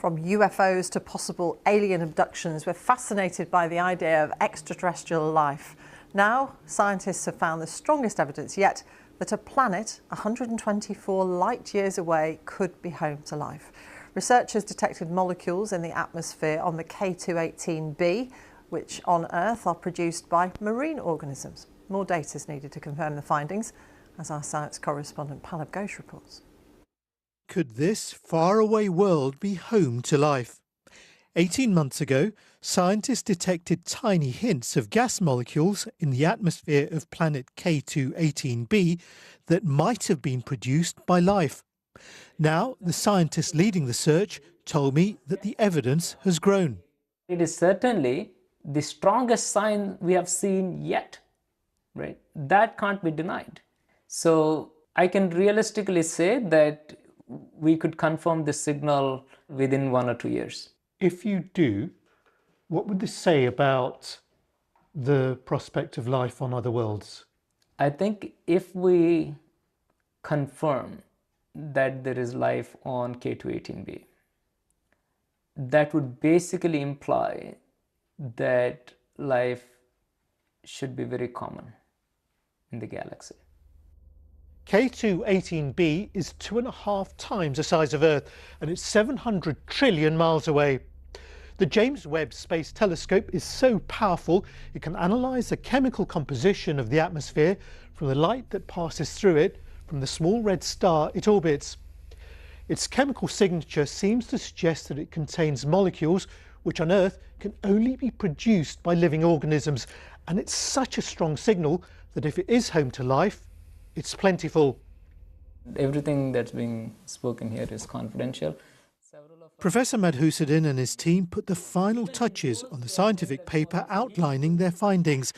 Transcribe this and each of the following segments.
From UFOs to possible alien abductions, we're fascinated by the idea of extraterrestrial life. Now, scientists have found the strongest evidence yet that a planet 124 light years away could be home to life. Researchers detected molecules in the atmosphere on the K2-18b, which on Earth are produced by marine organisms. More data is needed to confirm the findings, as our science correspondent Pallab Ghosh reports. Could this faraway world be home to life? 18 months ago, scientists detected tiny hints of gas molecules in the atmosphere of planet K2-18b that might have been produced by life. Now, the scientists leading the search told me that the evidence has grown. It is certainly the strongest sign we have seen yet, right? That can't be denied. So I can realistically say that we could confirm this signal within 1 or 2 years. If you do, what would this say about the prospect of life on other worlds? I think if we confirm that there is life on K2-18b, that would basically imply that life should be very common in the galaxy. K2-18b is 2.5 times the size of Earth, and it's 700 trillion miles away. The James Webb Space Telescope is so powerful it can analyse the chemical composition of the atmosphere from the light that passes through it from the small red star it orbits. Its chemical signature seems to suggest that it contains molecules which on Earth can only be produced by living organisms, and it's such a strong signal that if it is home to life, it's plentiful. Everything that's being spoken here is confidential. Professor Madhusudan and his team put the final touches on the scientific paper outlining their findings.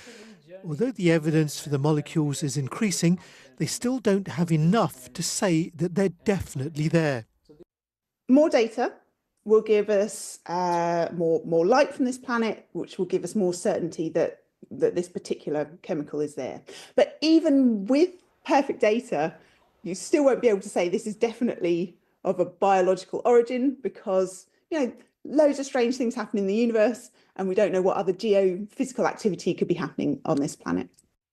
Although the evidence for the molecules is increasing, they still don't have enough to say that they're definitely there. More data will give us more light from this planet, which will give us more certainty that this particular chemical is there. But even with perfect data, you still won't be able to say this is definitely of a biological origin, because loads of strange things happen in the universe and we don't know what other geophysical activity could be happening on this planet.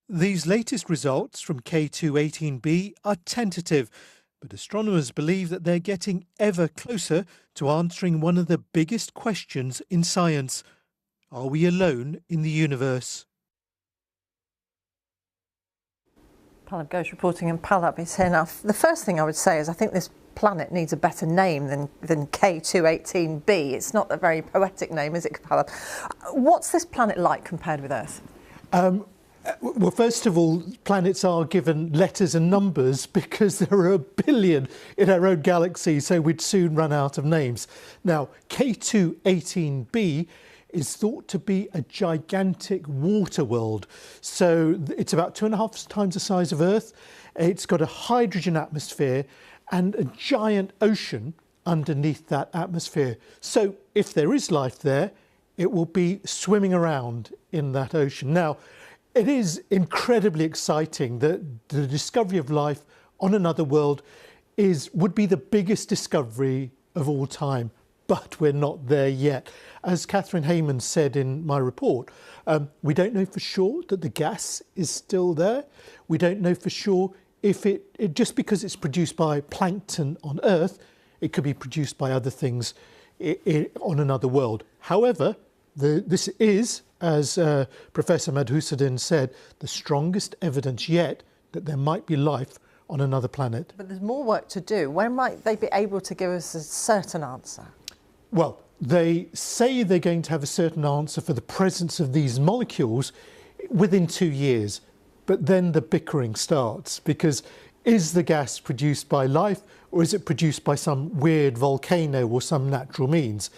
These latest results from K2-18b are tentative, but astronomers believe that they're getting ever closer to answering one of the biggest questions in science. Are we alone in the universe? Pallab Ghosh reporting, and Pallab is here now. The first thing I would say is I think this planet needs a better name than K2-18b. It's not a very poetic name, is it, Pallab? What's this planet like compared with Earth? Well, first of all, planets are given letters and numbers because there are 1 billion in our own galaxy, so we'd soon run out of names. Now, K2-18b is thought to be a gigantic water world. So it's about 2.5 times the size of Earth. It's got a hydrogen atmosphere and a giant ocean underneath that atmosphere. So if there is life there, it will be swimming around in that ocean. Now, it is incredibly exciting that the discovery of life on another world would be the biggest discovery of all time. But we're not there yet. As Catherine Hayman said in my report, we don't know for sure that the gas is still there. We don't know for sure if it just because it's produced by plankton on Earth, it could be produced by other things on another world. However, this is, as Professor Madhusudan said, the strongest evidence yet that there might be life on another planet. But there's more work to do. When might they be able to give us a certain answer? Well, they say they're going to have a certain answer for the presence of these molecules within 2 years. But then the bickering starts, because is the gas produced by life or is it produced by some weird volcano or some natural means?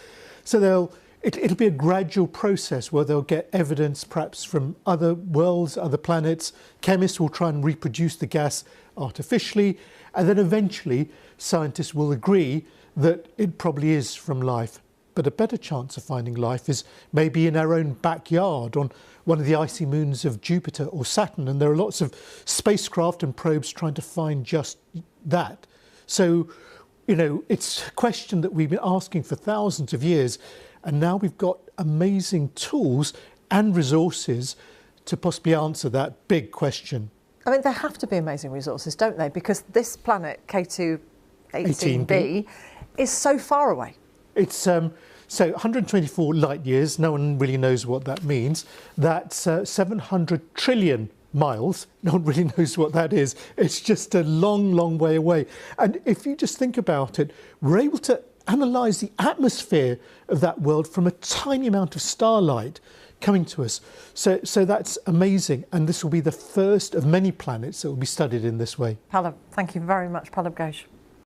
So it'll be a gradual process where they'll get evidence perhaps from other worlds, other planets. Chemists will try and reproduce the gas artificially, and then eventually scientists will agree that it probably is from life. But a better chance of finding life is maybe in our own backyard on one of the icy moons of Jupiter or Saturn, and there are lots of spacecraft and probes trying to find just that. So You know, it's a question that we've been asking for thousands of years, and now we've got amazing tools and resources to possibly answer that big question. I mean, there have to be amazing resources, don't they? Because this planet, K2 18b, is so far away. It's so 124 light years. No one really knows what that means. That's 700 trillion miles. No one really knows what that is. It's just a long, long way away. And if you just think about it, we're able to analyse the atmosphere of that world from a tiny amount of starlight coming to us. So that's amazing. And this will be the first of many planets that will be studied in this way. Pallab, thank you very much, Pallab Ghosh.